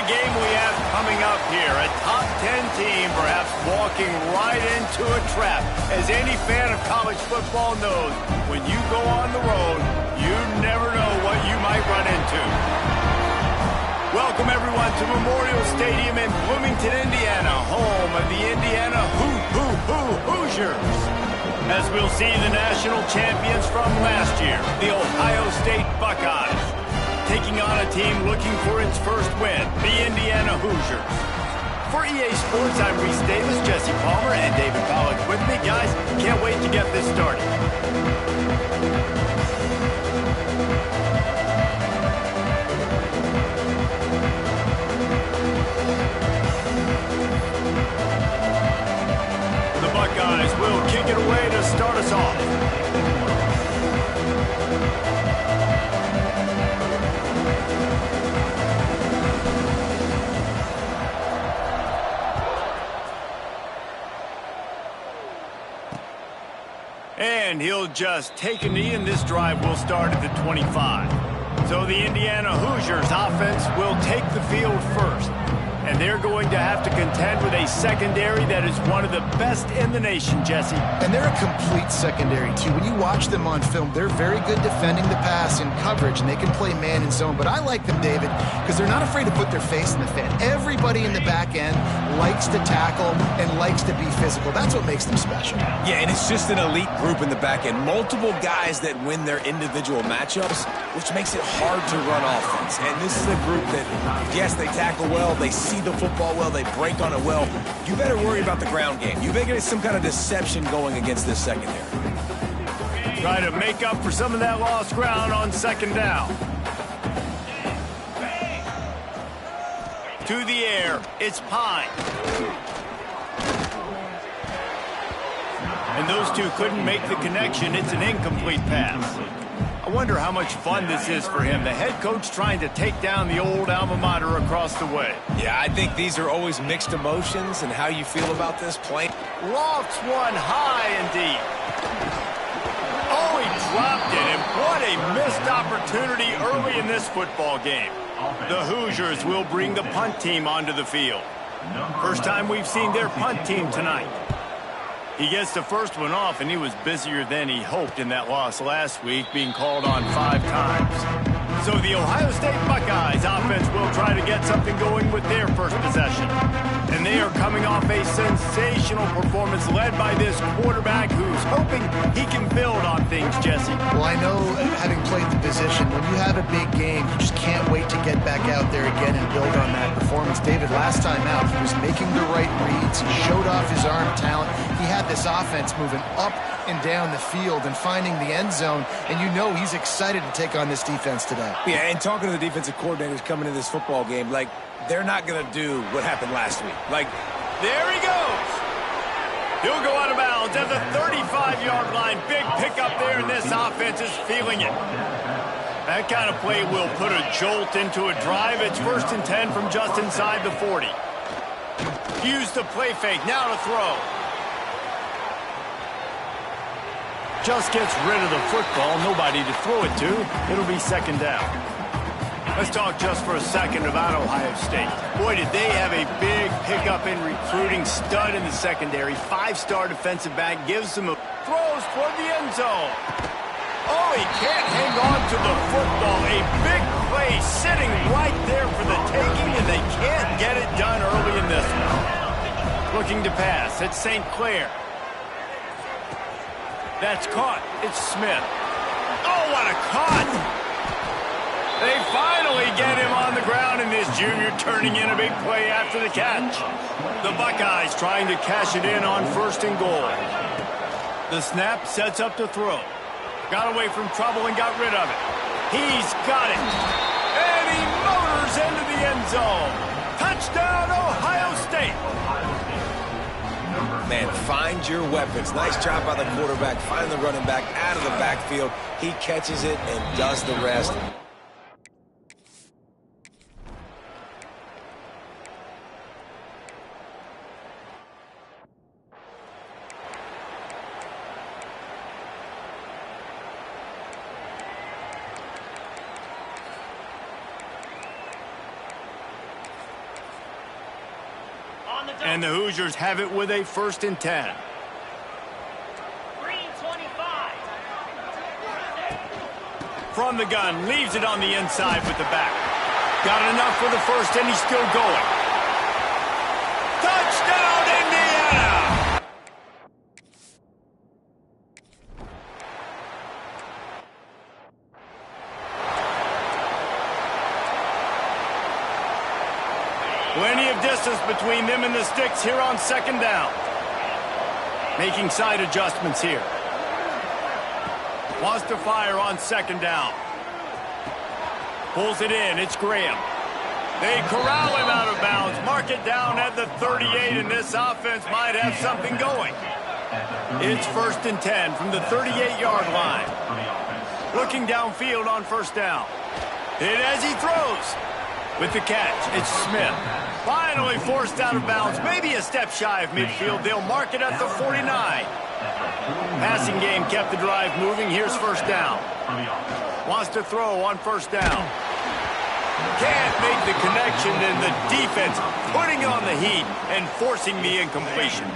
game we have coming up here. A top 10 team perhaps walking right into a trap. As any fan of college football knows, when you go on the road, you never know what you might run into. Welcome, everyone, to Memorial Stadium in Bloomington, Indiana, home of the Indiana Hoosiers. As we'll see the national champions from last year, the Ohio State Buckeyes, taking on a team looking for its first win, the Indiana Hoosiers. For EA Sports, I'm Reese Davis, Jesse Palmer, and David Pollack with me. Guys, can't wait to get this started. The Buckeyes will kick it away to start us off. And he'll just take a knee, and this drive will start at the 25. So the Indiana Hoosiers offense will take the field first. And they're going to have to contend with a secondary that is one of the best in the nation, Jesse. And they're a complete secondary, too. When you watch them on film, they're very good defending the pass in coverage, and they can play man and zone. But I like them, David, because they're not afraid to put their face in the fan. Everybody in the back end likes to tackle and likes to be physical. That's what makes them special. Yeah, and it's just an elite group in the back end. Multiple guys that win their individual matchups, which makes it hard to run offense. And this is a group that, yes, they tackle well, they see the football well, they break on it well. You better worry about the ground game. You better get some kind of deception going against this secondary. Try to make up for some of that lost ground on second down. To the air, it's Pine. And those two couldn't make the connection. It's an incomplete pass. I wonder how much fun this is for him. The head coach trying to take down the old alma mater across the way. Yeah, I think these are always mixed emotions and how you feel about this play. Lofts one high and deep. Oh, he dropped it, and what a missed opportunity early in this football game. The Hoosiers will bring the punt team onto the field. First time we've seen their punt team tonight. He gets the first one off, and he was busier than he hoped in that loss last week, being called on 5 times. So the Ohio State Buckeyes offense will try to get something going with their first possession. And they are coming off a sensational performance led by this quarterback who's hoping he can build on things, Jesse. Well, I know, having played the position, when you have a big game, you just can't wait to get back out there again and build on that performance. David, last time out, he was making the right reads. He showed off his arm talent. He had this offense moving up and down the field and finding the end zone, and you know he's excited to take on this defense today. Yeah, and talking to the defensive coordinators coming into this football game, like, they're not going to do what happened last week. Like, there he goes. He'll go out of bounds at the 35-yard line. Big pickup there, and this offense is feeling it. That kind of play will put a jolt into a drive. It's 1st and 10 from just inside the 40. Use the play fake. Now to throw. Just gets rid of the football. Nobody to throw it to. It'll be 2nd down. Let's talk just for a second about Ohio State. Boy, did they have a big pickup in recruiting. Stud in the secondary. 5-star defensive back. Gives them a throws toward the end zone. Oh, he can't hang on to the football. A big play sitting right there for the taking, and they can't get it done early in this one. Looking to pass. It's St. Clair. That's caught. It's Smith. Oh, what a caught! They finally get him on the ground, and this junior turning in a big play after the catch. The Buckeyes trying to cash it in on 1st and goal. The snap sets up to throw. Got away from trouble and got rid of it. He's got it. And he motors into the end zone. Touchdown, Ohio State. Man, find your weapons. Nice job by the quarterback. Find the running back out of the backfield. He catches it and does the rest. And the Hoosiers have it with a 1st and 10. From the gun, leaves it on the inside with the back. Got enough for the 1st, and he's still going. Touchdown, Indiana! Plenty of distance between them and the sticks here on 2nd down. Making side adjustments here. Wants to fire on 2nd down. Pulls it in. It's Graham. They corral him out of bounds. Mark it down at the 38, and this offense might have something going. It's 1st and 10 from the 38-yard line. Looking downfield on 1st down. Hit as he throws. With the catch, it's Smith. Finally forced out of bounds. Maybe a step shy of midfield. They'll mark it at the 49. Passing game kept the drive moving. Here's 1st down. Wants to throw on 1st down. Can't make the connection, and the defense putting on the heat and forcing the incompletion.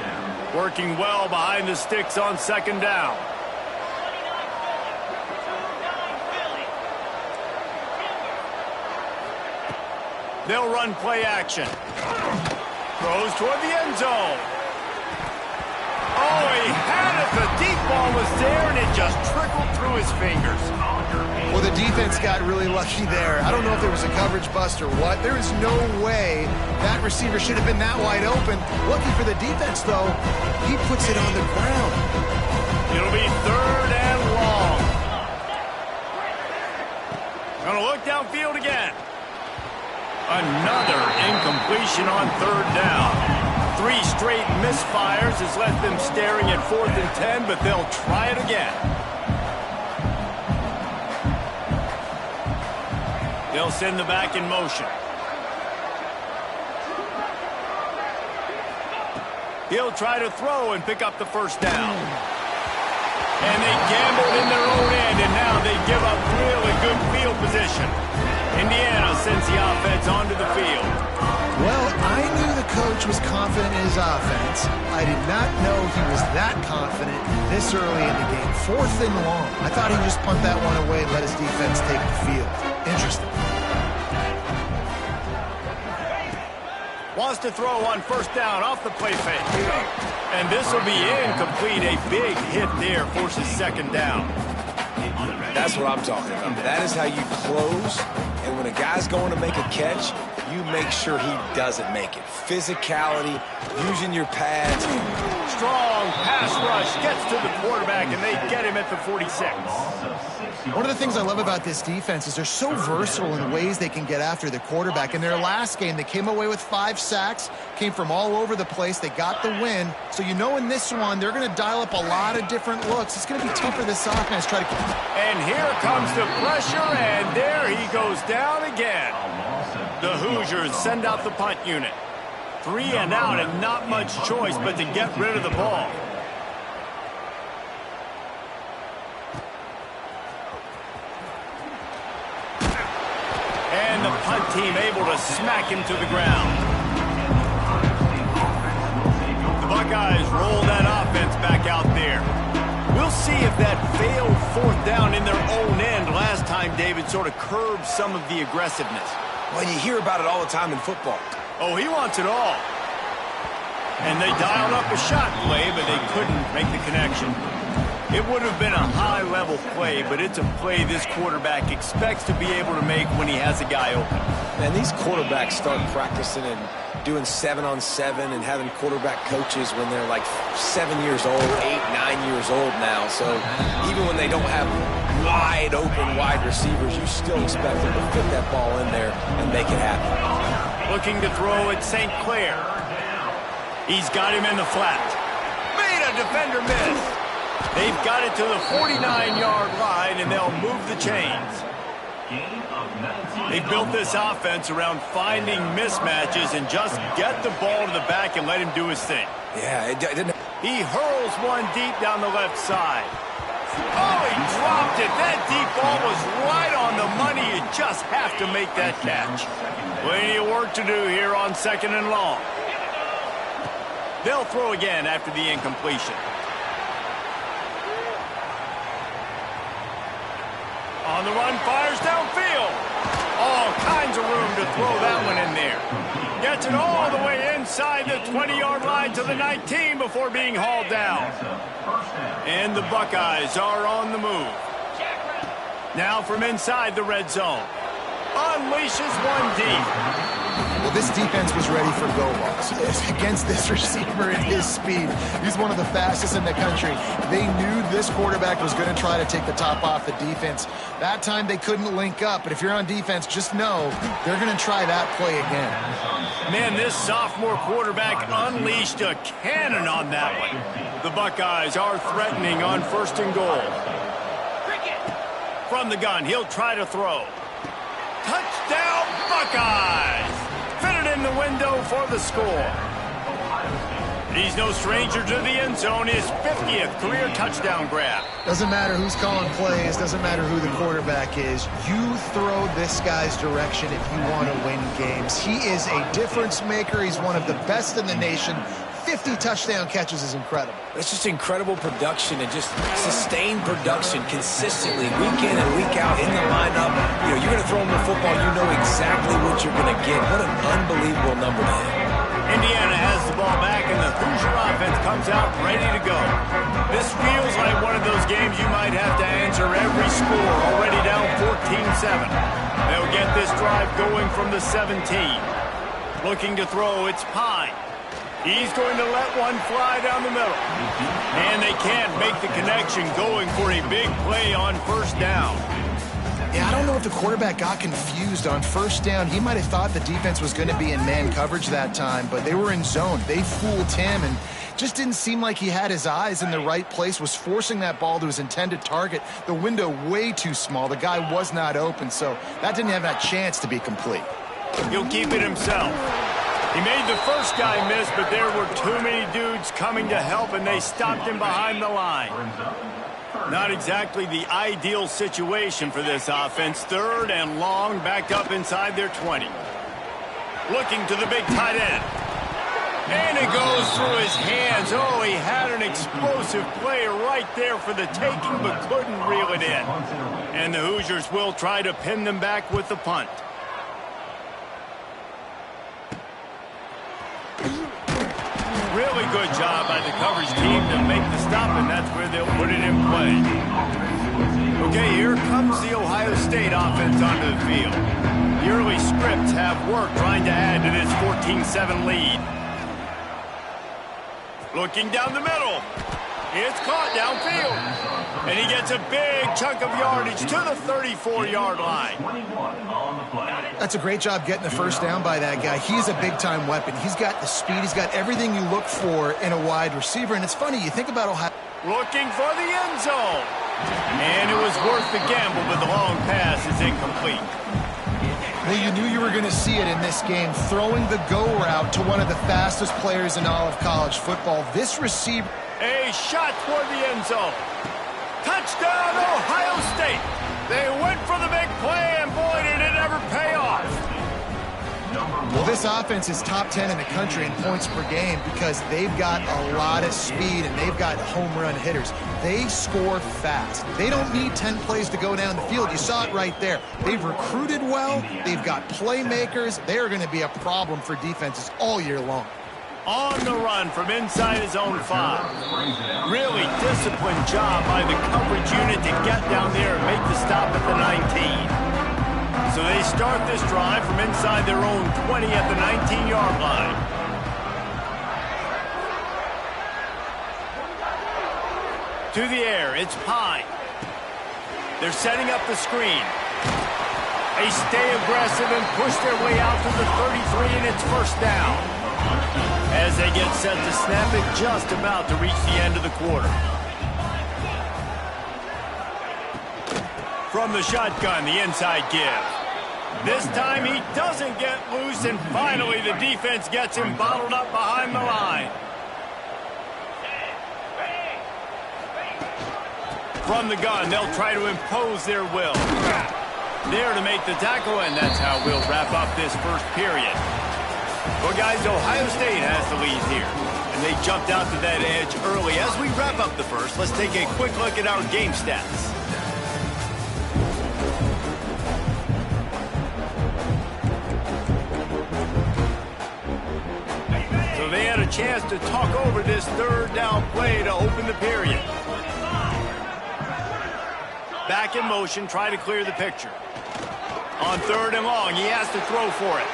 Working well behind the sticks on 2nd down. They'll run play action. Throws toward the end zone. Oh, he had it. The deep ball was there, and it just trickled through his fingers. Well, the defense got really lucky there. I don't know if there was a coverage bust or what. There is no way that receiver should have been that wide open. Lucky for the defense, though, he puts it on the ground. It'll be 3rd and long. Gonna look downfield again. Another incompletion on 3rd down. 3 straight misfires has left them staring at 4th and 10, but they'll try it again. They'll send the back in motion. He'll try to throw and pick up the 1st down. And they gambled in their own end, and now they give up really good field position. Indiana sends the offense onto the field. Well, I knew the coach was confident in his offense. I did not know he was that confident this early in the game. 4th and long. I thought he'd just punt that one away and let his defense take the field. Interesting. Wants to throw on 1st down off the play fake. And this will be incomplete. A big hit there forces 2nd down. That's what I'm talking about. That is how you close. And when a guy's going to make a catch, you make sure he doesn't make it. Physicality, using your pads. Strong pass rush gets to the quarterback, and they get him at the 46. One of the things I love about this defense is they're so versatile in the ways they can get after the quarterback. In their last game, they came away with 5 sacks, came from all over the place. They got the win. So you know in this one, they're going to dial up a lot of different looks. It's going to be tough for this offense to try to... And here comes the pressure, and there he goes down again. The Hoosiers send out the punt unit. 3 and out, and not much choice but to get rid of the ball. And the punt team able to smack him to the ground. The Buckeyes roll that offense back out there. We'll see if that failed 4th down in their own end last time, David, sort of curbed some of the aggressiveness. Well, you hear about it all the time in football. Oh, he wants it all. And they dialed up a shot play, but they couldn't make the connection. It would have been a high-level play, but it's a play this quarterback expects to be able to make when he has a guy open. Man, these quarterbacks start practicing and doing 7-on-7 and having quarterback coaches when they're like 7 years old, 8, 9 years old now. So even when they don't have wide open wide receivers, you still expect them to fit that ball in there and make it happen. Looking to throw at St. Clair. He's got him in the flat. Made a defender miss. They've got it to the 49-yard line, and they'll move the chains. They built this offense around finding mismatches and just get the ball to the back and let him do his thing. Yeah, it didn't... He hurls one deep down the left side. Oh, he dropped it. That deep ball was right on the money. You just have to make that catch. Plenty of work to do here on 2nd and long. They'll throw again after the incompletion. On the run, fires downfield. All kinds of room to throw that one in there. Gets it all the way inside the 20-yard line to the 19 before being hauled down. And the Buckeyes are on the move. Now from inside the red zone. Unleashes one deep. Well, this defense was ready for go-balls. Against this receiver at his speed, he's one of the fastest in the country. They knew this quarterback was going to try to take the top off the defense. That time they couldn't link up, but if you're on defense, just know they're going to try that play again. Man, this sophomore quarterback unleashed a cannon on that one. The Buckeyes are threatening on 1st and goal. From the gun, he'll try to throw. Touchdown, Buckeyes! Fitted in the window for the score. He's no stranger to the end zone. His 50th career touchdown grab. Doesn't matter who's calling plays. Doesn't matter who the quarterback is. You throw this guy's direction if you want to win games. He is a difference maker. He's one of the best in the nation. 50 touchdown catches is incredible. It's just incredible production and just sustained production consistently week in and week out in the lineup. You know, you're going to throw him the football, you know exactly what you're going to get. What an unbelievable number to hit. Indiana has the ball back, and the Hoosier offense comes out ready to go. This feels like one of those games you might have to answer every score, already down 14-7. They'll get this drive going from the 17. Looking to throw, it's Pine. He's going to let one fly down the middle. And they can't make the connection, going for a big play on 1st down. Yeah, I don't know if the quarterback got confused on 1st down. He might have thought the defense was going to be in man coverage that time, but they were in zone. They fooled him and just didn't seem like he had his eyes in the right place, was forcing that ball to his intended target. The window way too small. The guy was not open, so that didn't have that chance to be complete. He'll keep it himself. He made the first guy miss, but there were too many dudes coming to help, and they stopped him behind the line. Not exactly the ideal situation for this offense. 3rd and long, backed up inside their 20. Looking to the big tight end. And it goes through his hands. Oh, he had an explosive play right there for the taking, but couldn't reel it in. And the Hoosiers will try to pin them back with the punt. Really good job by the coverage team to make the stop, and that's where they'll put it in play. Okay, here comes the Ohio State offense onto the field. The early scripts have worked trying to add to this 14-7 lead. Looking down the middle. It's caught downfield. And he gets a big chunk of yardage to the 34-yard line. That's a great job getting the 1st down by that guy. He's a big-time weapon. He's got the speed. He's got everything you look for in a wide receiver. And it's funny, you think about Ohio. Looking for the end zone. And it was worth the gamble, but the long pass is incomplete. Well, you knew you were going to see it in this game, throwing the go route to one of the fastest players in all of college football. This receiver... A shot toward the end zone. Touchdown, Ohio State. They went for the big play, and boy, did it ever pay off. Well, this offense is top 10 in the country in points per game because they've got a lot of speed and they've got home run hitters. They score fast. They don't need 10 plays to go down the field. You saw it right there. They've recruited well. They've got playmakers. They are going to be a problem for defenses all year long. On the run from inside his own 5. Really disciplined job by the coverage unit to get down there and make the stop at the 19. So they start this drive from inside their own 20 at the 19-yard line. To the air, it's Pine. They're setting up the screen. They stay aggressive and push their way out to the 33, and it's 1st down. As they get set to snap it, just about to reach the end of the quarter. From the shotgun, the inside give. This time he doesn't get loose, and finally the defense gets him bottled up behind the line. From the gun, they'll try to impose their will. There to make the tackle, and that's how we'll wrap up this first period. Well, guys, Ohio State has the lead here. And they jumped out to that edge early. As we wrap up the first, let's take a quick look at our game stats. So they had a chance to talk over this third down play to open the period. Back in motion, try to clear the picture. On third and long, he has to throw for it.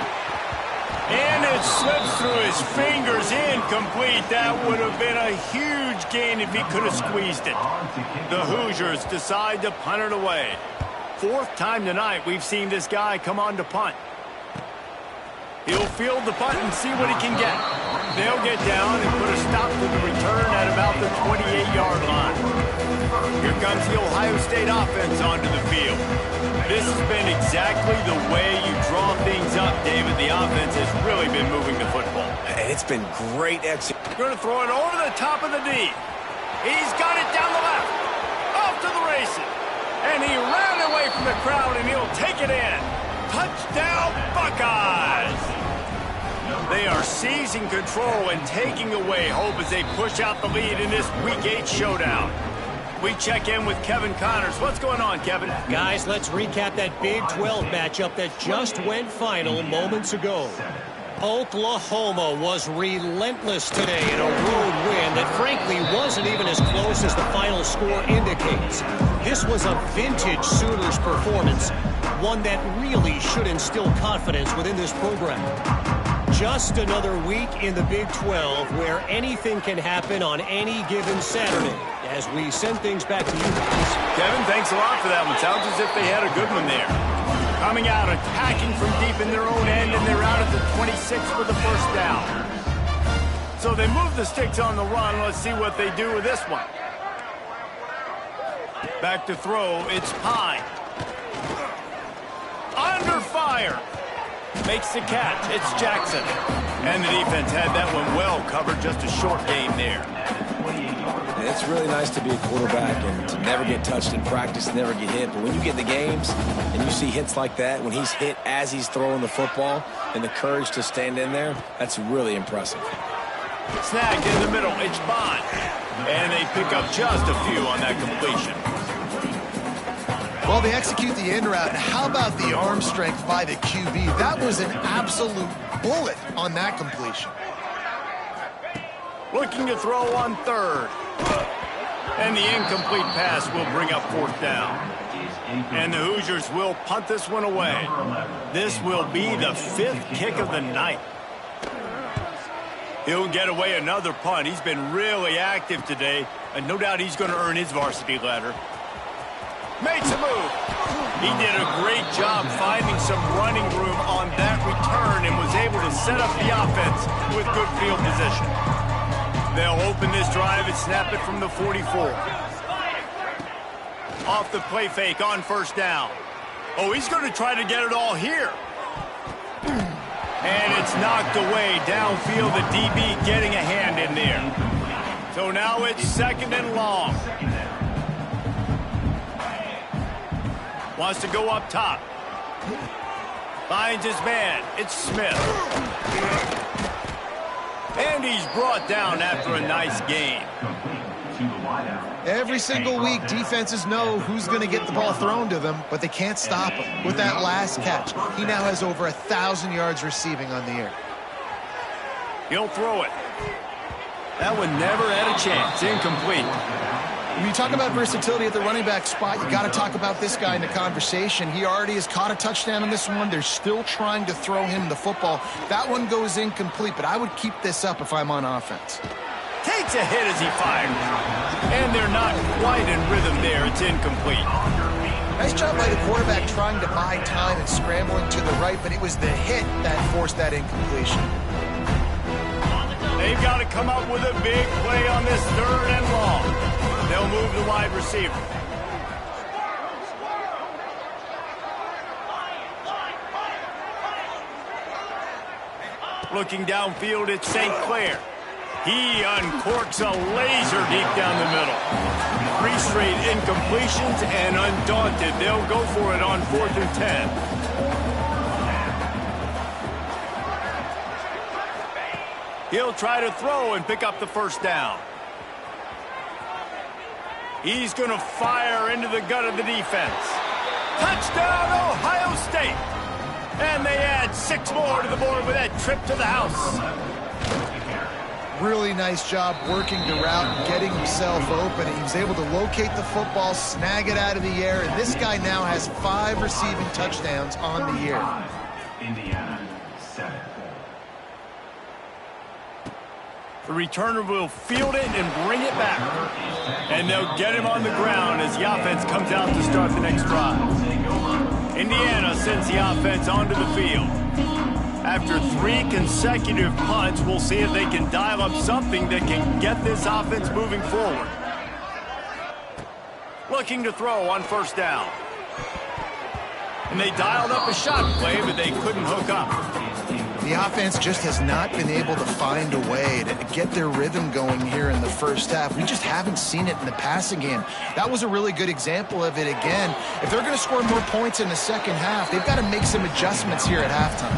And it slips through his fingers, incomplete. That would have been a huge gain if he could have squeezed it. The Hoosiers decide to punt it away. Fourth time tonight we've seen this guy come on to punt. He'll field the punt and see what he can get. They'll get down and put a stop to the return at about the 28-yard line. Here comes the Ohio State offense onto the field. This has been exactly the way you draw things up, David. The offense has really been moving the football. And it's been great execution. Going to throw it over the top of the D. He's got it down the left. Off to the races. And he ran away from the crowd, and he'll take it in. Touchdown, Buckeyes! They are seizing control and taking away hope as they push out the lead in this Week 8 showdown. We check in with Kevin Connors. What's going on, Kevin? Guys, let's recap that Big 12 matchup that just went final moments ago. Oklahoma was relentless today in a road win that frankly wasn't even as close as the final score indicates. This was a vintage Sooners performance, one that really should instill confidence within this program. Just another week in the Big 12 where anything can happen on any given Saturday. As we send things back to you guys. Kevin, thanks a lot for that one. Sounds as if they had a good one there. Coming out, attacking from deep in their own end, and they're out at the 26 for the first down. So they move the sticks on the run. Let's see what they do with this one. Back to throw. It's Pine. Under fire. Makes the catch. It's Jackson. And the defense had that one well covered. Just a short gain there. It's really nice to be a quarterback and to never get touched in practice, never get hit. But when you get in the games and you see hits like that, when he's hit as he's throwing the football and the courage to stand in there, that's really impressive. Snagged in the middle. It's Bond. And they pick up just a few on that completion. Well, they execute the in route. And how about the arm strength by the QB? That was an absolute bullet on that completion. Looking to throw on third. And the incomplete pass will bring up fourth down. And the Hoosiers will punt this one away. This will be the fifth kick of the night. He'll get away another punt. He's been really active today, and no doubt he's going to earn his varsity letter. Makes a move. He did a great job finding some running room on that return and was able to set up the offense with good field position. They'll open this drive and snap it from the 44. Off the play fake on first down. Oh, he's going to try to get it all here. And it's knocked away downfield. The DB getting a hand in there. So now it's second and long. Wants to go up top. Finds his man. It's Smith. And he's brought down after a nice gain. Every single week, defenses know who's going to get the ball thrown to them, but they can't stop him. With that last catch, he now has over 1,000 yards receiving on the year. He'll throw it. That one never had a chance. Incomplete. When you talk about versatility at the running back spot, you got to talk about this guy in the conversation. He already has caught a touchdown in this one. They're still trying to throw him the football. That one goes incomplete, but I would keep this up if I'm on offense. Takes a hit as he fires. And they're not quite in rhythm there. It's incomplete. Nice job by the quarterback trying to buy time and scrambling to the right, but it was the hit that forced that incompletion. They've got to come up with a big play on this third and long. They'll move the wide receiver. Looking downfield, it's St. Clair. He uncorks a laser deep down the middle. 3 straight incompletions, and undaunted, they'll go for it on 4th and 10. He'll try to throw and pick up the first down. He's going to fire into the gut of the defense. Touchdown, Ohio State! And they add 6 more to the board with that trip to the house. Really nice job working the route and getting himself open. He was able to locate the football, snag it out of the air, and this guy now has 5 receiving touchdowns on the year. Indiana 7. The returner will field it and bring it back. And they'll get him on the ground as the offense comes out to start the next drive. Indiana sends the offense onto the field. After 3 consecutive punts, we'll see if they can dial up something that can get this offense moving forward. Looking to throw on first down. And they dialed up a shot play, but they couldn't hook up. The offense just has not been able to find a way to get their rhythm going here in the first half. We just haven't seen it in the passing game. That was a really good example of it again. If they're going to score more points in the second half, they've got to make some adjustments here at halftime.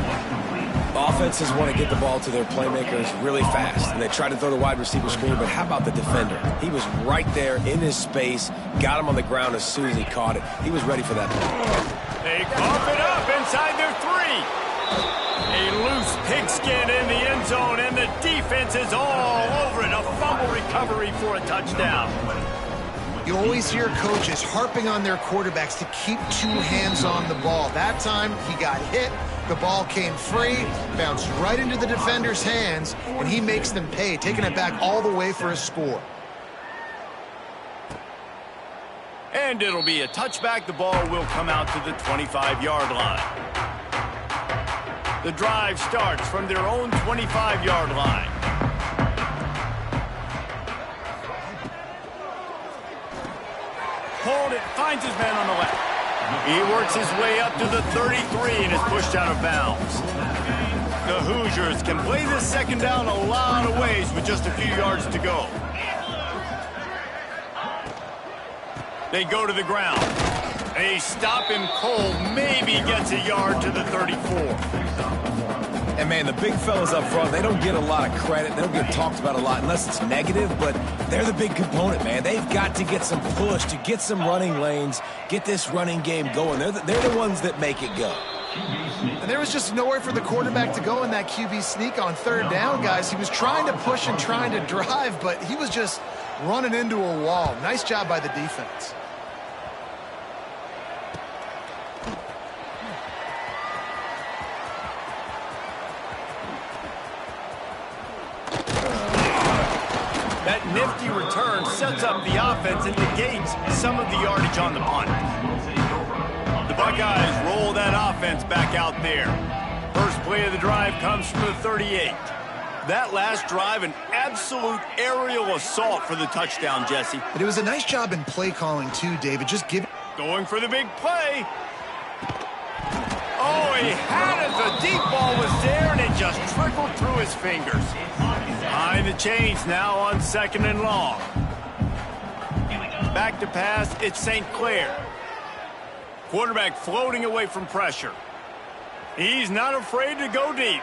Offenses want to get the ball to their playmakers really fast, and they try to throw the wide receiver screen, but how about the defender? He was right there in his space, got him on the ground as soon as he caught it. He was ready for that ball. They cough it up inside their 3. A loose pigskin in the end zone, and the defense is all over it. A fumble recovery for a touchdown. You always hear coaches harping on their quarterbacks to keep 2 hands on the ball. That time, he got hit. The ball came free, bounced right into the defender's hands, and he makes them pay, taking it back all the way for a score. And it'll be a touchback. The ball will come out to the 25-yard line. The drive starts from their own 25-yard line. Hold it, finds his man on the left. He works his way up to the 33 and is pushed out of bounds. The Hoosiers can play this second down a lot of ways with just a few yards to go. They go to the ground. They stop him cold, maybe gets a yard to the 34. And, man, the big fellas up front, they don't get a lot of credit. They don't get talked about a lot unless it's negative, but they're the big component, man. They've got to get some push, to get some running lanes, get this running game going. They're the ones that make it go. And there was just nowhere for the quarterback to go in that QB sneak on third down, guys. He was trying to push and trying to drive, but he was just running into a wall. Nice job by the defense. That nifty return sets up the offense and negates some of the yardage on the punt. The Buckeyes roll that offense back out there. First play of the drive comes from the 38. That last drive, an absolute aerial assault for the touchdown, Jesse. But it was a nice job in play calling, too, David. Just give. Going for the big play. Oh, he had it. The deep ball was there, and it just trickled through his fingers. Behind the chains now on 2nd and long. Back to pass, it's St. Clair. Quarterback floating away from pressure. He's not afraid to go deep.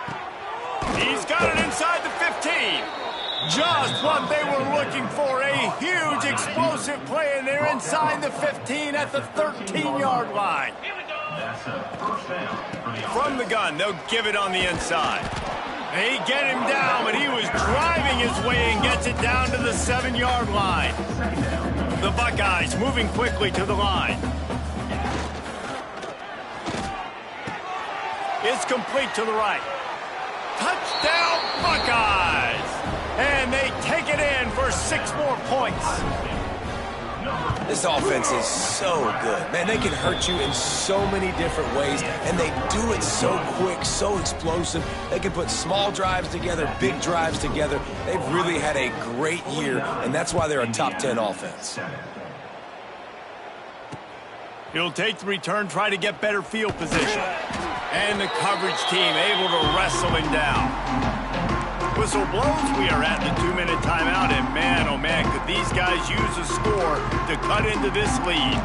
He's got it inside the 15. Just what they were looking for. A huge explosive play, and they're inside the 15 at the 13-yard line. From the gun, they'll give it on the inside. They get him down, but he was driving his way and gets it down to the 7-yard line. The Buckeyes moving quickly to the line. It's complete to the right. Touchdown, Buckeyes! And they take it in for 6 more points. This offense is so good. Man, they can hurt you in so many different ways, and they do it so quick, so explosive. They can put small drives together, big drives together. They've really had a great year, and that's why they're a top 10 offense. He'll take the return, try to get better field position. And the coverage team able to wrestle him down. Whistle blows, we are at the 2-minute timeout, and man, oh man, could these guys use a score to cut into this lead.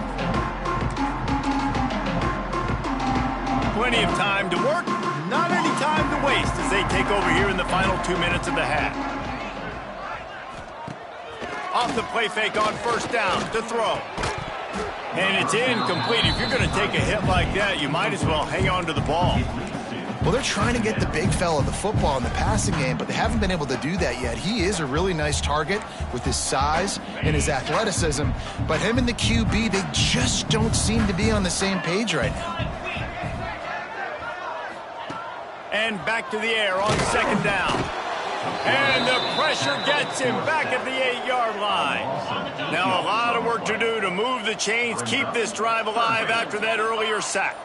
Plenty of time to work, not any time to waste as they take over here in the final 2 minutes of the half. Off the play fake on first down to throw. And it's incomplete. If you're going to take a hit like that, you might as well hang on to the ball. Well, they're trying to get the big fella the football in the passing game, but they haven't been able to do that yet. He is a really nice target with his size and his athleticism, but him and the QB, they just don't seem to be on the same page right now. And back to the air on second down. And the pressure gets him back at the 8-yard line. Now a lot of work to do to move the chains, keep this drive alive after that earlier sack.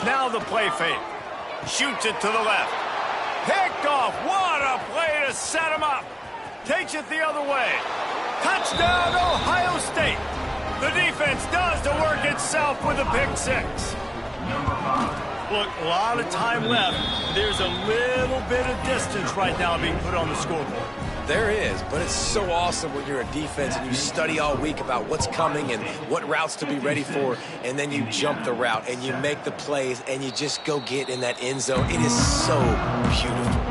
Now the play fake. Shoots it to the left. Picked off. What a play to set him up. Takes it the other way. Touchdown, Ohio State. The defense does the work itself with a pick six. Look, a lot of time left. There's a little bit of distance right now being put on the scoreboard. There is, but it's so awesome when you're a defense and you study all week about what's coming and what routes to be ready for, and then you jump the route and you make the plays and you just go get in that end zone. It is so beautiful.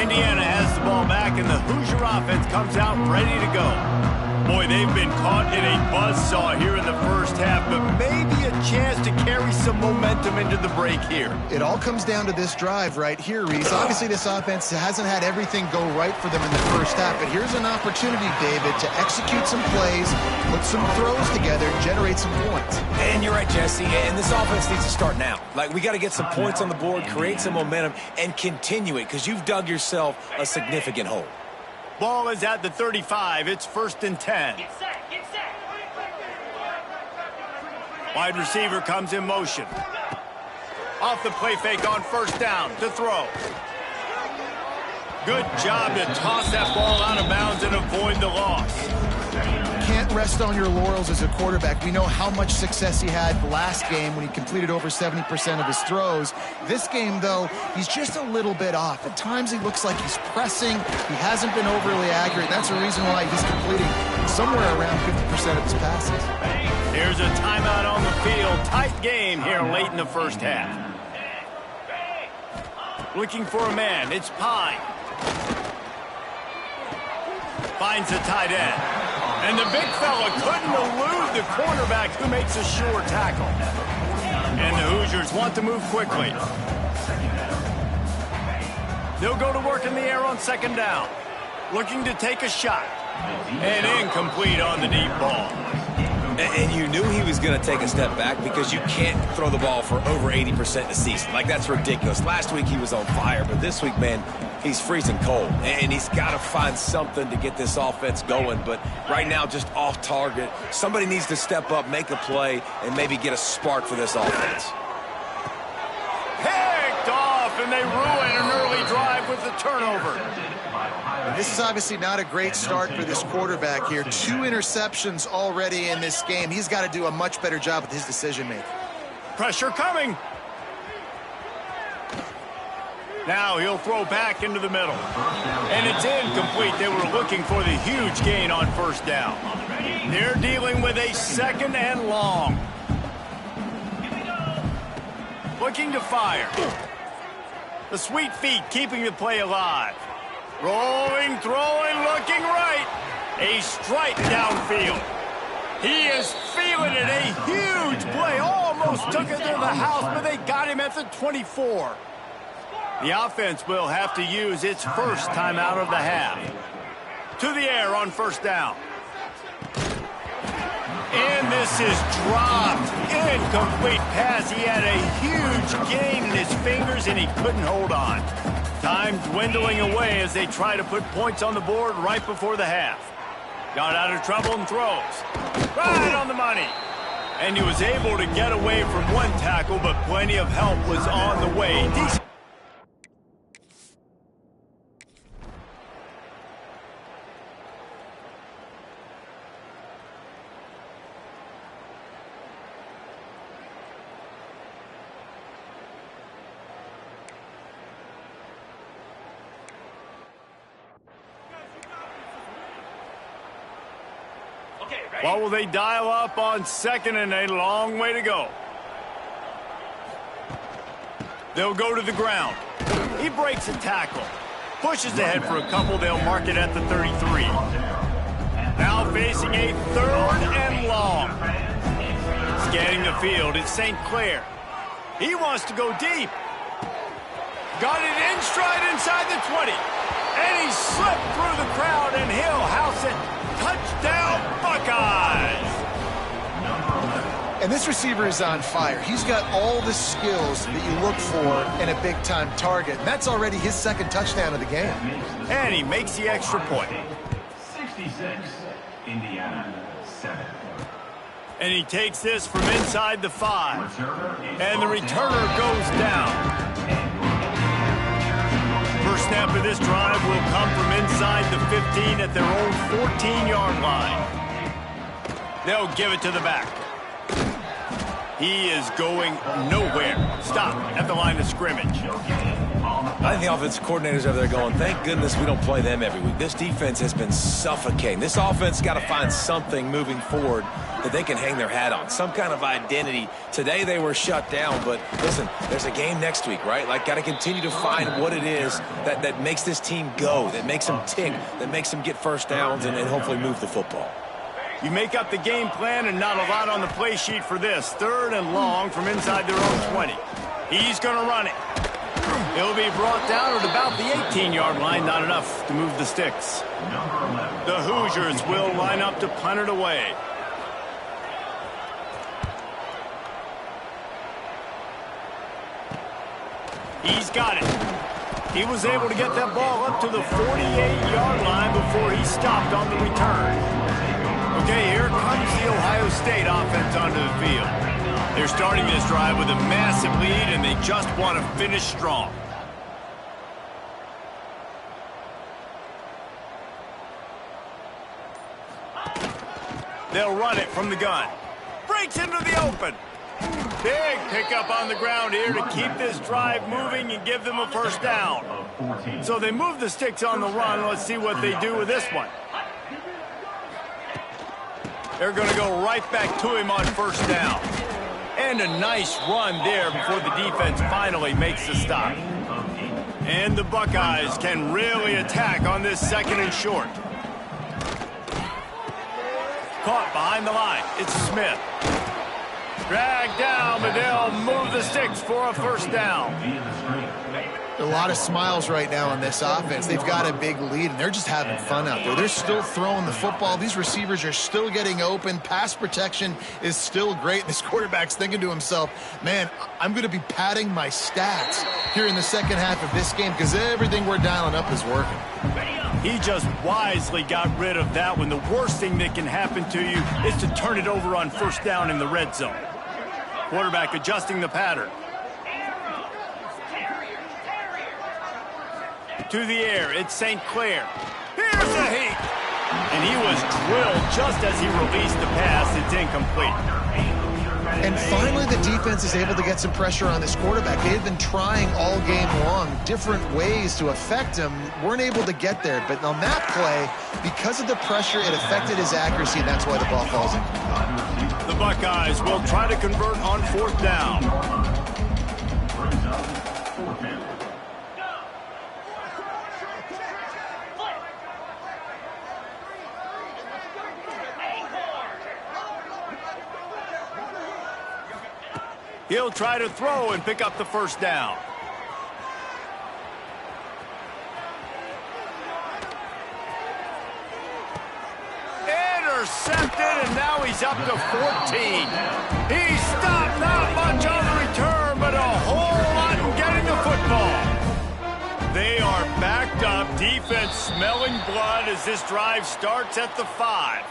Indiana has the ball back, and the Hoosier offense comes out ready to go. Boy, they've been caught in a buzzsaw here in the first half, but maybe a chance to carry some momentum into the break here. It all comes down to this drive right here, Reese. Obviously, this offense hasn't had everything go right for them in the first half, but here's an opportunity, David, to execute some plays, put some throws together, generate some points. And you're right, Jesse, and this offense needs to start now. Like, we got to get some points on the board, create some momentum, and continue it, because you've dug yourself a significant hole. Ball is at the 35. It's 1st and 10. Wide receiver comes in motion. Off the play fake on first down to throw. Good job to toss that ball out of bounds and avoid the loss. Can't rest on your laurels as a quarterback. We know how much success he had last game when he completed over 70% of his throws. This game, though, he's just a little bit off. At times he looks like he's pressing. He hasn't been overly accurate. That's the reason why he's completing somewhere around 50% of his passes. Here's a timeout on the field. Tight game here late in the first half. Looking for a man. It's Pine. Finds the tight end. And the big fella couldn't elude the cornerback who makes a sure tackle. And the Hoosiers want to move quickly. They'll go to work in the air on second down. Looking to take a shot. And incomplete on the deep ball. And you knew he was going to take a step back because you can't throw the ball for over 80% in a season. Like, that's ridiculous. Last week he was on fire, but this week, man, he's freezing cold. And he's got to find something to get this offense going. But right now, just off target. Somebody needs to step up, make a play, and maybe get a spark for this offense. Picked off, and they ruin an early drive with the turnover. This is obviously not a great start for this quarterback here. 2 interceptions already in this game. He's got to do a much better job with his decision-making. Pressure coming. Now he'll throw back into the middle. And it's incomplete. They were looking for the huge gain on first down. They're dealing with a 2nd and long. Looking to fire. The sweet feet keeping the play alive. Rolling, throwing, looking right. A strike downfield. He is feeling it. A huge play. Almost took it to the house, but they got him at the 24. The offense will have to use its first timeout of the half. To the air on first down. And this is dropped. Incomplete pass. He had a huge gain in his fingers, and he couldn't hold on. Time dwindling away as they try to put points on the board right before the half. Got out of trouble and throws. Right on the money. And he was able to get away from one tackle, but plenty of help was on the way. What will they dial up on second and a long way to go? They'll go to the ground. He breaks a tackle. Pushes ahead for a couple. They'll mark it at the 33. Now facing a third and long. Scanning the field, it's St. Clair. He wants to go deep. Got it in stride inside the 20. And he slipped through the crowd, and he'll house it. Touchdown, Buckeyes! And this receiver is on fire. He's got all the skills that you look for in a big-time target. And that's already his second touchdown of the game. And he makes the extra point. 66, Indiana 7. And he takes this from inside the 5. And the returner goes down. First snap of this drive will come from inside the 15 at their own 14-yard line. They'll give it to the back. He is going nowhere. Stop at the line of scrimmage. I think the offensive coordinators over there going, thank goodness we don't play them every week. This defense has been suffocating. This offense got to find something moving forward that they can hang their hat on, some kind of identity. Today they were shut down, but listen, there's a game next week, right? Like, got to continue to find what it is that makes this team go, that makes them tick, that makes them get first downs and hopefully move the football. You make up the game plan and not a lot on the play sheet for this. Third and long from inside their own 20. He's going to run it. He'll be brought down at about the 18-yard line. Not enough to move the sticks. The Hoosiers will line up to punt it away. He's got it. He was able to get that ball up to the 48-yard line before he stopped on the return. Okay, here comes the Ohio State offense onto the field. They're starting this drive with a massive lead, and they just want to finish strong. They'll run it from the gun. Breaks into the open. Big pickup on the ground here to keep this drive moving and give them a first down. So they move the sticks on the run. Let's see what they do with this one. They're going to go right back to him on first down. And a nice run there before the defense finally makes the stop. And the Buckeyes can really attack on this second and short. Caught behind the line. It's Smith. Dragged down, but they'll move the sticks for a first down. A lot of smiles right now on this offense. They've got a big lead, and they're just having fun out there. They're still throwing the football. These receivers are still getting open. Pass protection is still great. This quarterback's thinking to himself, man, I'm going to be padding my stats here in the second half of this game because everything we're dialing up is working. He just wisely got rid of that one. The worst thing that can happen to you is to turn it over on first down in the red zone. Quarterback adjusting the pattern. To the air, it's St. Clair. Here's a heat. And he was drilled just as he released the pass. It's incomplete. And finally, the defense is able to get some pressure on this quarterback. They've been trying all game long different ways to affect him. Weren't able to get there. But on that play, because of the pressure, it affected his accuracy, and that's why the ball falls in. The Buckeyes will try to convert on fourth down. He'll try to throw and pick up the first down. Intercepted, and now he's up to 14. He stopped, not much on the return, but a whole lot in getting the football. They are backed up, defense smelling blood as this drive starts at the 5.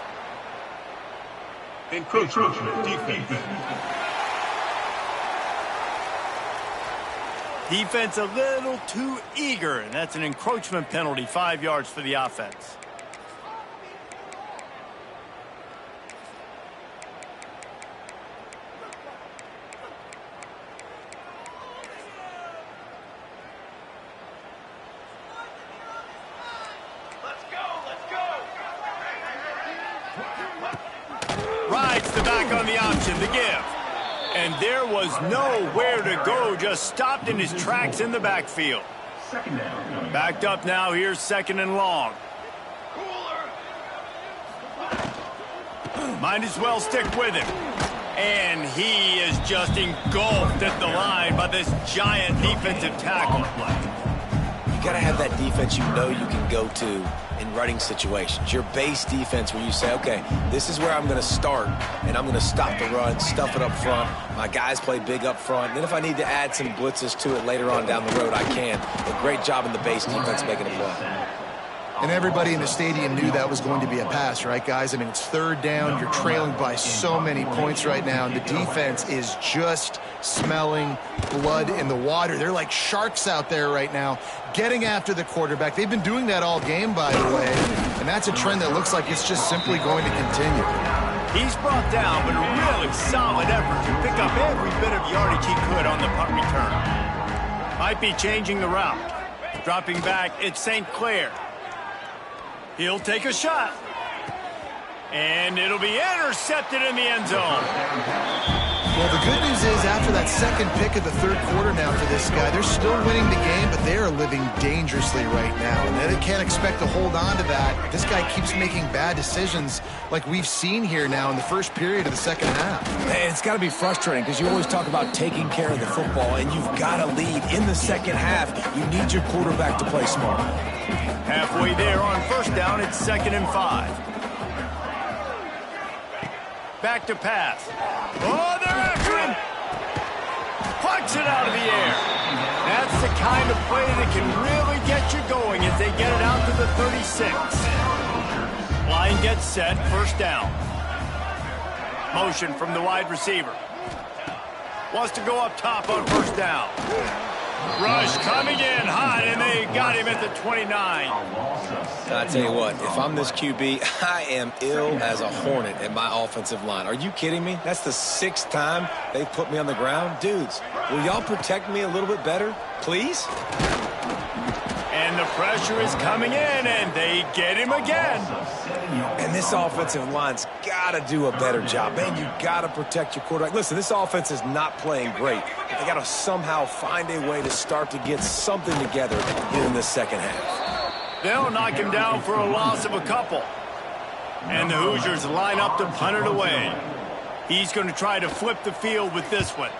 Encroachment defense. Defense a little too eager, and that's an encroachment penalty, 5 yards for the offense. Let's go, let's go. rides the back on the option, the give. And there was nowhere to go, just stopped in his tracks in the backfield. Backed up now, here's 2nd and long. Might as well stick with him. And he is just engulfed at the line by this giant defensive tackle. You got to have that defense you know you can go to in running situations. Your base defense where you say, okay, this is where I'm going to start, and I'm going to stop the run, stuff it up front. My guys play big up front. Then if I need to add some blitzes to it later on down the road, I can. A great job in the base defense making a play. And everybody in the stadium knew that was going to be a pass, right, guys? I mean, it's 3rd down. You're trailing by so many points right now, and the defense is just smelling blood in the water. They're like sharks out there right now, getting after the quarterback. They've been doing that all game, by the way, and that's a trend that looks like it's just simply going to continue. He's brought down, but a really solid effort to pick up every bit of yardage he could on the punt return. Might be changing the route. Dropping back, it's St. Clair. He'll take a shot. And it'll be intercepted in the end zone. Well, the good news is after that 2nd pick of the 3rd quarter now for this guy, they're still winning the game, but they are living dangerously right now. And they can't expect to hold on to that. This guy keeps making bad decisions like we've seen here now in the first period of the 2nd half. Man, it's got to be frustrating because you always talk about taking care of the football, and you've got to lead in the 2nd half. You need your quarterback to play smart. Halfway there on 1st down, it's 2nd and 5. Back to pass. Oh, they're after him. Plucks it out of the air. That's the kind of play that can really get you going as they get it out to the 36. Line gets set, 1st down. Motion from the wide receiver. Wants to go up top on 1st down. Rush coming in hot, and they got him at the 29. I tell you what, if I'm this QB, I am ill as a hornet at my offensive line. Are you kidding me? That's the 6th time they put me on the ground. Dudes, will y'all protect me a little bit better, please? And the pressure is coming in, and they get him again. And this offensive line's got to do a better job. Man, you got to protect your quarterback. Listen, this offense is not playing great. They got to somehow find a way to start to get something together in the 2nd half. They'll knock him down for a loss of a couple. And the Hoosiers line up to punt it away. He's going to try to flip the field with this one.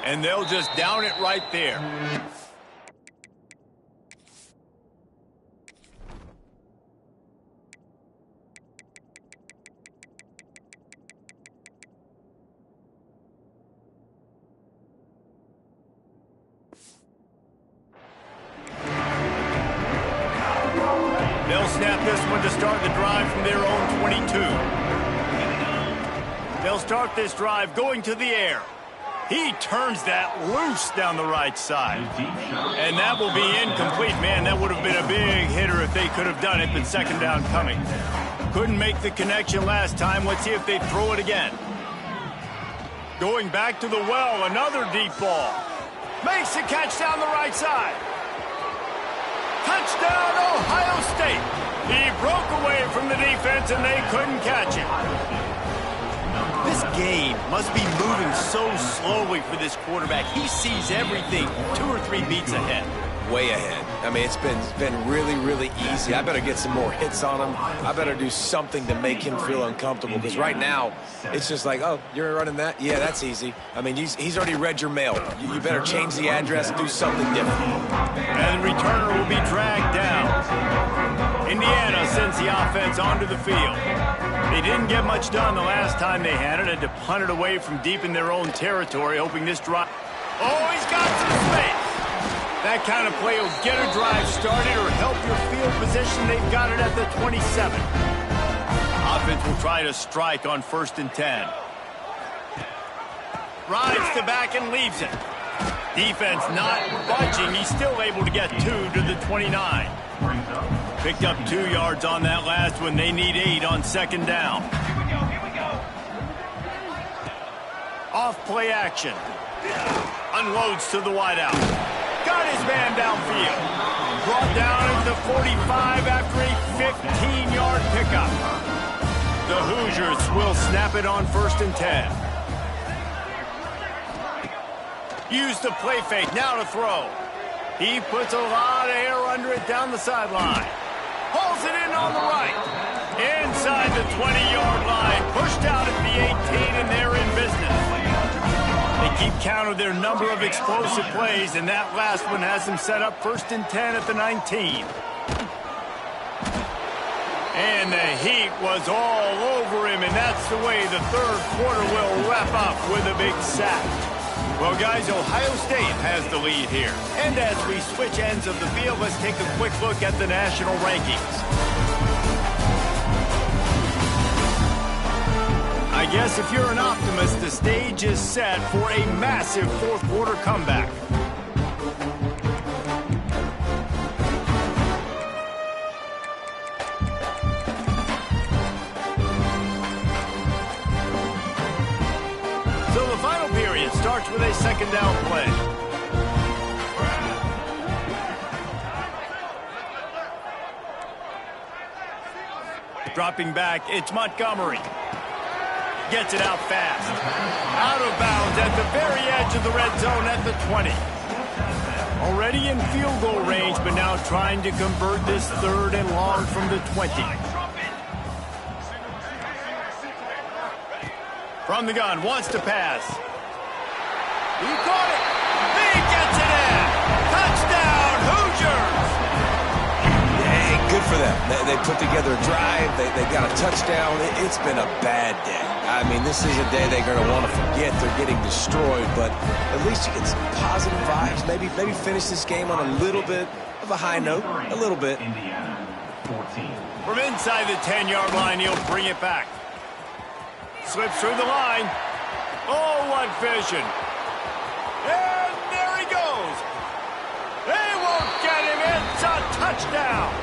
And they'll just down it right there. They'll snap this one to start the drive from their own 22. They'll start this drive going to the air. He turns that loose down the right side. And that will be incomplete. Man, that would have been a big hitter if they could have done it, but 2nd down coming. Couldn't make the connection last time. Let's see if they throw it again. Going back to the well, another deep ball. Makes the catch down the right side. Touchdown, Ohio State. He broke away from the defense, and they couldn't catch him. This game must be moving so slowly for this quarterback. He sees everything 2 or 3 beats ahead. Way ahead. I mean, it's been really, really easy. I better get some more hits on him. I better do something to make him feel uncomfortable, because right now, it's just like, oh, you're running that? Yeah, that's easy. I mean, he's already read your mail. You better change the address, do something different. And the returner will be dragged down. Indiana sends the offense onto the field. They didn't get much done the last time they had it. Had to punt it away from deep in their own territory, hoping this drive. Oh, he's got some space. That kind of play will get a drive started or help your field position. They've got it at the 27. Offense will try to strike on 1st and 10. Rides the back and leaves it. Defense not budging. He's still able to get 2 to the 29. Picked up 2 yards on that last one. They need 8 on 2nd down. Off play action. Unloads to the wideout. Got his man downfield. brought down at the 45 after a 15-yard pickup. The Hoosiers will snap it on 1st and 10. Use the play fake, now to throw. He puts a lot of air under it down the sideline. Hauls it in on the right. Inside the 20-yard line, pushed out at the 18, and they're in business. They keep count of their number of explosive plays, and that last one has them set up 1st and 10 at the 19. And the heat was all over him, and that's the way the third quarter will wrap up with a big sack. Well, guys, Ohio State has the lead here. And as we switch ends of the field, let's take a quick look at the national rankings. I guess if you're an optimist, the stage is set for a massive fourth quarter comeback. So the final period starts with a second down play. Dropping back, it's Montgomery. Gets it out fast. Out of bounds at the very edge of the red zone at the 20. Already in field goal range, but now trying to convert this 3rd and long from the 20. From the gun, wants to pass. He caught it. He gets it in. Touchdown, Hoosiers! Hey, good for them. They put together a drive. They got a touchdown. It's been a bad day. I mean, this is a day they're going to want to forget. They're getting destroyed, but at least you get some positive vibes. Maybe finish this game on a little bit of a high note. A little bit. From inside the 10-yard line, he'll bring it back. Slips through the line. Oh, what vision. And there he goes. They won't get him. It's a touchdown.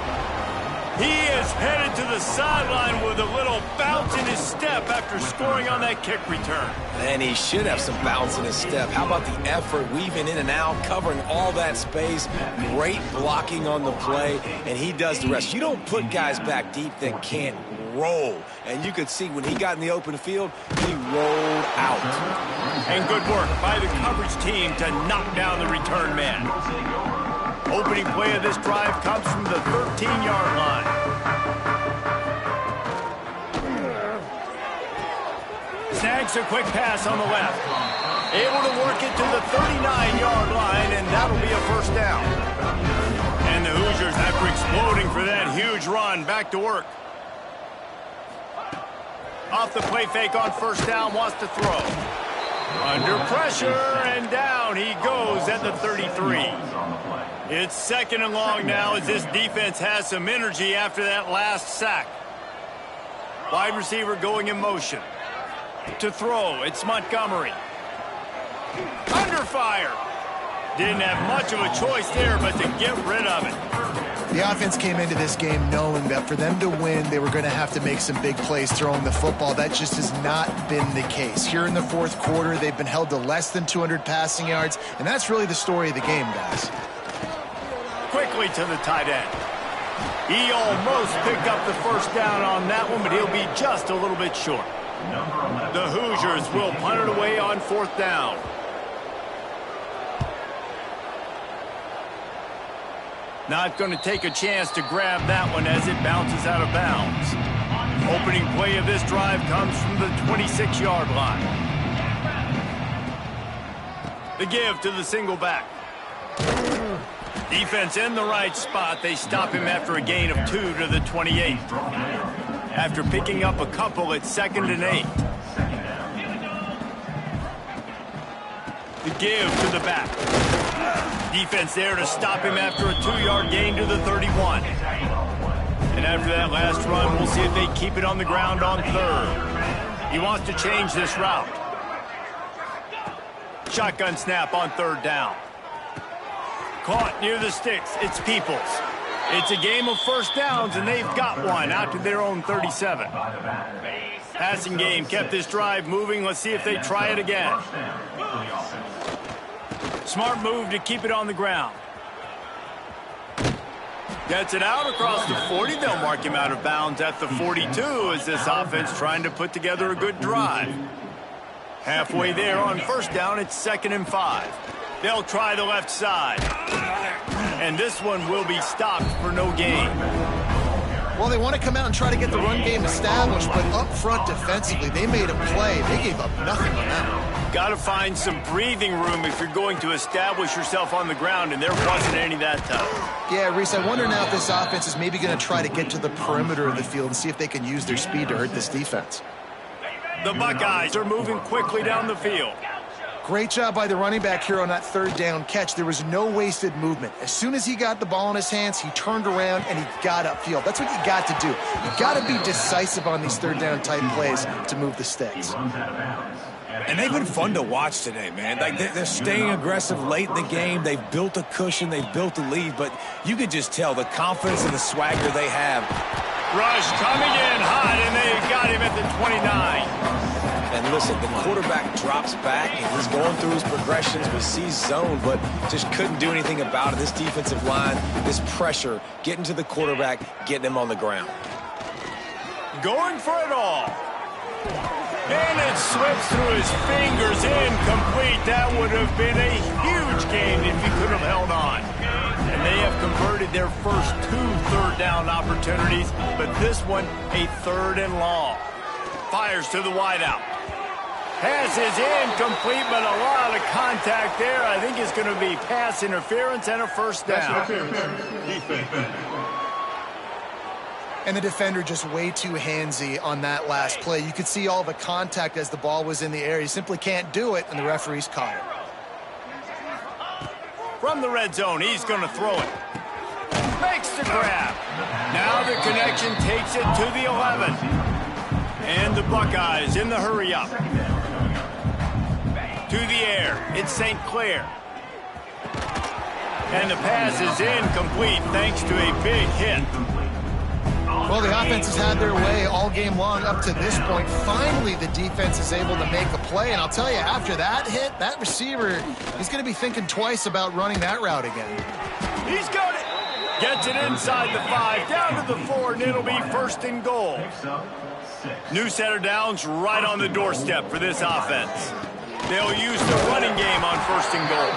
He is headed to the sideline with a little bounce in his step after scoring on that kick return. And he should have some bounce in his step. How about the effort, weaving in and out, covering all that space, great blocking on the play, and he does the rest. You don't put guys back deep that can't roll. And you could see when he got in the open field, he rolled out. And good work by the coverage team to knock down the return man. Opening play of this drive comes from the 13-yard line. Snags a quick pass on the left. Able to work it to the 39-yard line, and that'll be a 1st down. And the Hoosiers, after exploding for that huge run, back to work. Off the play fake on 1st down, wants to throw. Under pressure, and down he goes at the 33. It's 2nd and long now as this defense has some energy after that last sack. Wide receiver going in motion. To throw, it's Montgomery. Under fire. Didn't have much of a choice there, but to get rid of it. The offense came into this game knowing that for them to win, they were going to have to make some big plays throwing the football. That just has not been the case. Here in the fourth quarter, they've been held to less than 200 passing yards, and that's really the story of the game, guys. Quickly to the tight end. He almost picked up the 1st down on that one, but he'll be just a little bit short. The Hoosiers will punt it away on 4th down. Not going to take a chance to grab that one as it bounces out of bounds. Opening play of this drive comes from the 26-yard line. The give to the single back. Defense in the right spot. They stop him after a gain of 2 to the 28. After picking up a couple, it's 2nd and 8. The give to the back. Defense there to stop him after a 2-yard gain to the 31. And after that last run, we'll see if they keep it on the ground on 3rd. He wants to change this route. Shotgun snap on 3rd down. Caught near the sticks. It's Peoples. It's a game of 1st downs, and they've got one out to their own 37. Passing game kept this drive moving. Let's see if they try it again. Smart move to keep it on the ground. Gets it out across the 40. They'll mark him out of bounds at the 42 as this offense trying to put together a good drive. Halfway there on first down, it's 2nd and 5. They'll try the left side. And this one will be stopped for no gain. Well, they want to come out and try to get the run game established, but up front defensively, they made a play. They gave up nothing on that one. Got to find some breathing room if you're going to establish yourself on the ground, and there wasn't any that time. Yeah, Reese, I wonder now if this offense is maybe going to try to get to the perimeter of the field and see if they can use their speed to hurt this defense. The Buckeyes are moving quickly down the field. Great job by the running back here on that 3rd down catch. There was no wasted movement. As soon as he got the ball in his hands, he turned around and he got upfield. That's what you got to do. You got to be decisive on these 3rd down type plays to move the sticks. And they've been fun to watch today, man. Like they're staying aggressive late in the game. They've built a cushion. They've built a lead. But you could just tell the confidence and the swagger they have. Rush coming in hot, and they got him at the 29. And listen, the quarterback drops back, and he's going through his progressions, but sees zone, but just couldn't do anything about it. This defensive line, this pressure, getting to the quarterback, getting him on the ground. Going for it all. And it slips through his fingers, incomplete. That would have been a huge gain if he could have held on. And they have converted their first 2 3rd down opportunities, but this one a 3rd and long. Fires to the wideout. Pass is incomplete, but a lot of contact there. I think it's going to be pass interference and a 1st down. And the defender just way too handsy on that last play. You could see all the contact as the ball was in the air. He simply can't do it, and the referees caught it. From the red zone, he's going to throw it. Makes the grab. Now the connection takes it to the 11. And the Buckeyes in the hurry-up. To the air, it's St. Clair. And the pass is incomplete thanks to a big hit. Well, the offense has had their way all game long up to this point. Finally, the defense is able to make a play. And I'll tell you, after that hit, that receiver is going to be thinking twice about running that route again. He's got it. Gets it inside the 5, down to the 4, and it'll be 1st and goal. New set of downs right on the doorstep for this offense. They'll use the running game on 1st and goal.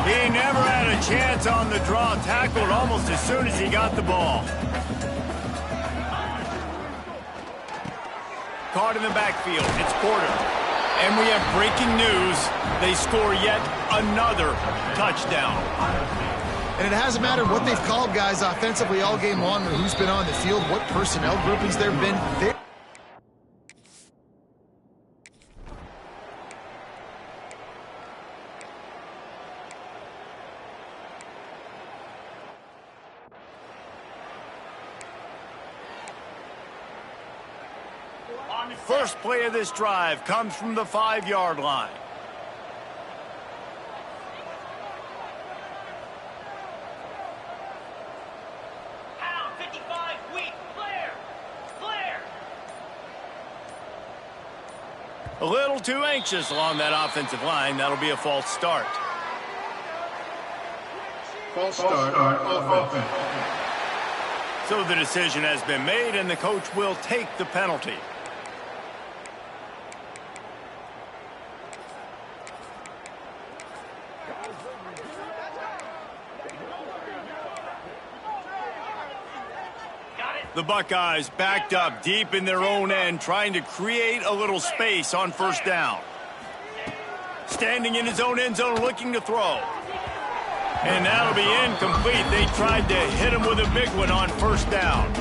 He never had a chance on the draw, tackled almost as soon as he got the ball. Caught in the backfield, it's Porter. And we have breaking news. They score yet another touchdown. And it hasn't mattered what they've called guys offensively all game long or who's been on the field, what personnel groupings there have been. First play of this drive comes from the 5-yard line. Pound 55, weak, clear, clear. A little too anxious along that offensive line. That'll be a false start. False start offense. So the decision has been made, and the coach will take the penalty. The Buckeyes backed up deep in their own end, trying to create a little space on 1st down. Standing in his own end zone, looking to throw. And that'll be incomplete. They tried to hit him with a big one on 1st down.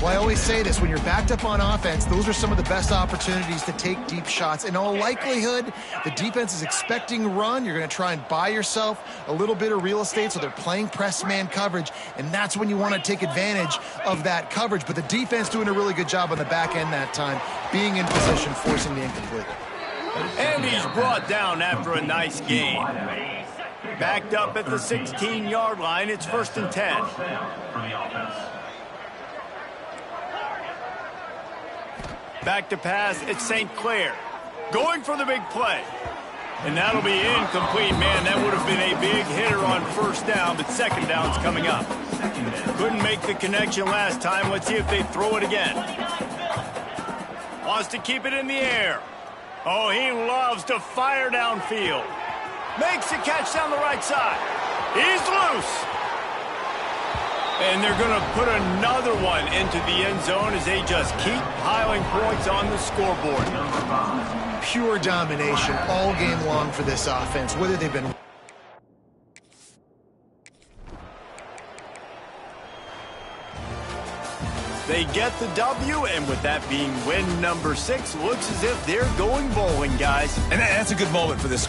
Well, I always say this, when you're backed up on offense, those are some of the best opportunities to take deep shots. In all likelihood, the defense is expecting run. You're going to try and buy yourself a little bit of real estate, so they're playing press man coverage, and that's when you want to take advantage of that coverage. But the defense doing a really good job on the back end that time, being in position, forcing the incomplete. And he's brought down after a nice gain. Backed up at the 16-yard line, it's 1st and 10. Back to pass, it's St. Clair. Going for the big play. And that'll be incomplete. Man, that would have been a big hitter on 1st down, but 2nd down's coming up. Couldn't make the connection last time. Let's see if they throw it again. Wants to keep it in the air. Oh, he loves to fire downfield. Makes a catch down the right side. He's loose. And they're going to put another one into the end zone as they just keep piling points on the scoreboard. Pure domination all game long for this offense, whether they've been... They get the W, and with that being win number 6, looks as if they're going bowling, guys. And that's a good moment for this